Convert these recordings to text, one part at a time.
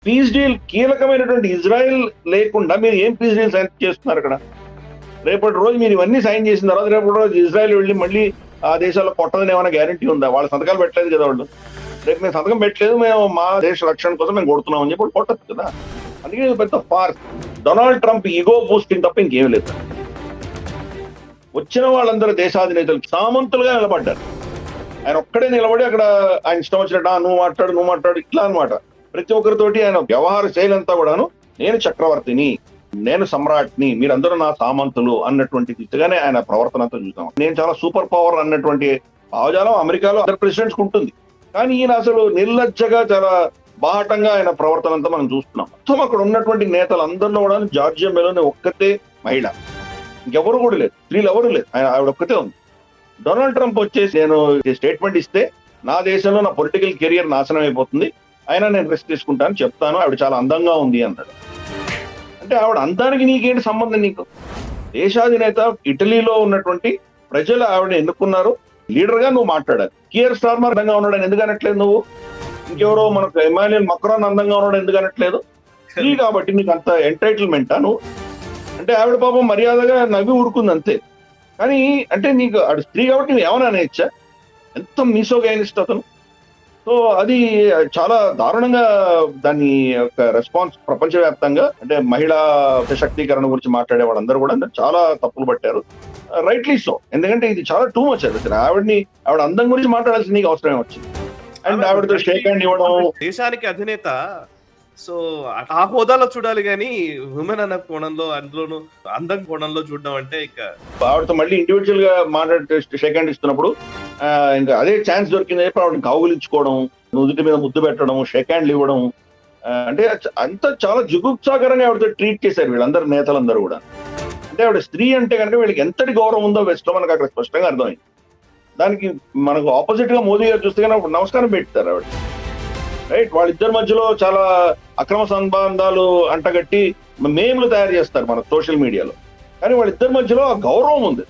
Piece deal కీలకమైనటువంటి Israel లేకుండా మీరు ఏం పీస్ డీల్ సైన్ చేస్తున్నారు అక్కడ? రేపటి రోజు మీరు ఇవన్నీ సైన్ చేసిన తర్వాత రేపటి రోజు ఇజ్రాయెల్ వెళ్ళి మళ్ళీ ఆ దేశాల్లో కొట్టదని ఏమైనా గ్యారంటీ ఉందా? వాళ్ళు సంతకాలు పెట్టలేదు కదా వాళ్ళు. రేపు మేము సంతకం పెట్టలేదు, మేము మా దేశ రక్షణ కోసం మేము కొడుతున్నామని చెప్పి కొట్టచ్చు కదా. అందుకే ఇది పెద్ద farce. Donald Trump ego boosting తప్ప ఇంకేం లేదు. వచ్చిన వాళ్ళందరూ దేశాధినేతలు సామంతులుగా నిలబడ్డారు. ఆయన ఒక్కడే నిలబడి అక్కడ ఆయన ఇష్టం వచ్చినట్టు నువ్వు మాట్లాడు ఇట్లా అనమాట. ప్రతి ఒక్కరితోటి ఆయన వ్యవహార శైలి అంతా కూడాను నేను చక్రవర్తిని, నేను సమ్రాట్ని, మీరందరూ నా సామంతులు అన్నటువంటి దిశగానే ఆయన ప్రవర్తన అంతా చూసాం. నేను చాలా సూపర్ పవర్ అన్నటువంటి భావజాలం అమెరికాలో అదర్ ప్రెసిడెంట్స్ ఉంటుంది. కానీ ఈయన అసలు నిర్లజ్జగా చాలా బాహటంగా ఆయన ప్రవర్తన అంతా మనం చూస్తున్నాం. మొత్తం అక్కడ ఉన్నటువంటి నేతలందరిలో కూడా జార్జియా మెలోని ఒక్కతే మహిళ, ఇంకెవరు కూడా లేదు, స్త్రీలు ఎవరు లేదు, ఆవిడ ఒక్కతే ఉంది. డొనాల్డ్ ట్రంప్ వచ్చేసి నేను స్టేట్మెంట్ ఇస్తే నా దేశంలో నా పొలిటికల్ కెరియర్ నాశనం అయిపోతుంది, అయినా నేను రెస్ట్ తీసుకుంటాను చెప్తాను, ఆవిడ చాలా అందంగా ఉంది అన్నాడు. అంటే ఆవిడ అందానికి నీకేంటి సంబంధం? నీకు దేశాధినేత, ఇటలీలో ఉన్నటువంటి ప్రజలు ఆవిడని ఎన్నుకున్నారు, లీడర్ గా నువ్వు మాట్లాడాలి. కియర్ స్టార్మర్ అందంగా ఉన్నాడని ఎందుకు అనట్లేదు నువ్వు? ఇంకెవరో మనకు ఎమాన్యుయల్ మక్రాన్ అందంగా ఉన్నాడు ఎందుకు అనట్లేదు? స్త్రీ కాబట్టి నీకు అంత ఎంటైటిల్మెంటా నువ్వు? అంటే ఆవిడ పాపం మర్యాదగా నవ్వి ఊరుకుంది అంతే. కానీ అంటే నీకు ఆవిడ స్త్రీ కాబట్టి నువ్వు ఏమైనా అనేచ్చా? ఎంత మీసోగైనిస్ట్ అతను. సో అది చాలా దారుణంగా దాని యొక్క రెస్పాన్స్ ప్రపంచవ్యాప్తంగా, అంటే మహిళా సశక్తీకరణ గురించి మాట్లాడే వాళ్ళందరూ కూడా చాలా తప్పులు పట్టారు. రైట్లీ సో, ఎందుకంటే ఇది చాలా టూ మచ్. అది ఆవిడ అందం గురించి మాట్లాడాల్సిన నీకు అవసరమే వచ్చింది. అండ్ ఆవిడతో షేక్ హ్యాండ్ ఇవ్వడం. దేశానికి అధినేత, సో ఆ హోదాలో చూడాలి కానీ ఉమెన్ అన్న కోణంలో, అందులోనూ అందం కోణంలో చూడడం అంటే ఇంకా ఆవిడతో మళ్ళీ ఇండివిజువల్ గా మాట్లాడే షేక్ హ్యాండ్ ఇస్తున్నప్పుడు ఇంకా అదే ఛాన్స్ దొరికింది చెప్పి ఆవిడని కౌగులించుకోవడం, నుదుటి మీద ముద్దు పెట్టడం, షేక్ హ్యాండ్లు ఇవ్వడం, అంటే అంత చాలా జుగుప్సాకరంగా ఆవిడతో ట్రీట్ చేశారు వీళ్ళందరూ, నేతలందరూ కూడా. అంటే ఆవిడ స్త్రీ అంటే కనుక వీళ్ళకి ఎంతటి గౌరవం ఉందో వెస్ట్ లో మనకు అక్కడ స్పష్టంగా అర్థమైంది. దానికి మనకు ఆపోజిట్ గా మోదీ గారు చూస్తే కనుక నమస్కారం పెడతారు ఆవిడ. రైట్, వాళ్ళిద్దరి మధ్యలో చాలా అక్రమ సంబంధాలు అంటగట్టి మేములు తయారు చేస్తారు మన సోషల్ మీడియాలో. కానీ వాళ్ళిద్దరి మధ్యలో ఆ గౌరవం ఉంది.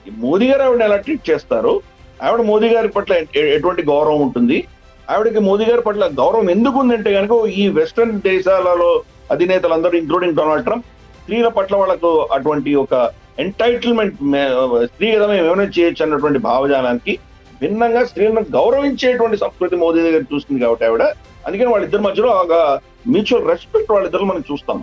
ఈ మోదీ గారు ఆవిడని ఎలా ట్రీట్ చేస్తారు, ఆవిడ మోదీ గారి పట్ల ఎటువంటి గౌరవం ఉంటుంది, ఆవిడకి మోదీ గారి పట్ల గౌరవం ఎందుకు ఉందంటే కనుక ఈ వెస్టర్న్ దేశాలలో అధినేతలందరూ ఇంక్లూడింగ్ డొనాల్డ్ ట్రంప్ స్త్రీల పట్ల వాళ్ళకు అటువంటి ఒక ఎంటైటిల్మెంట్, స్త్రీ కదా మేము ఏమైనా చేయొచ్చు అన్నటువంటి భావజాలానికి భిన్నంగా స్త్రీలను గౌరవించేటువంటి సంస్కృతి మోదీ దగ్గర చూస్తుంది కాబట్టి ఆవిడ. అందుకని వాళ్ళిద్దరి మధ్యలో ఒక మ్యూచువల్ రెస్పెక్ట్ వాళ్ళిద్దరు మనం చూస్తాం.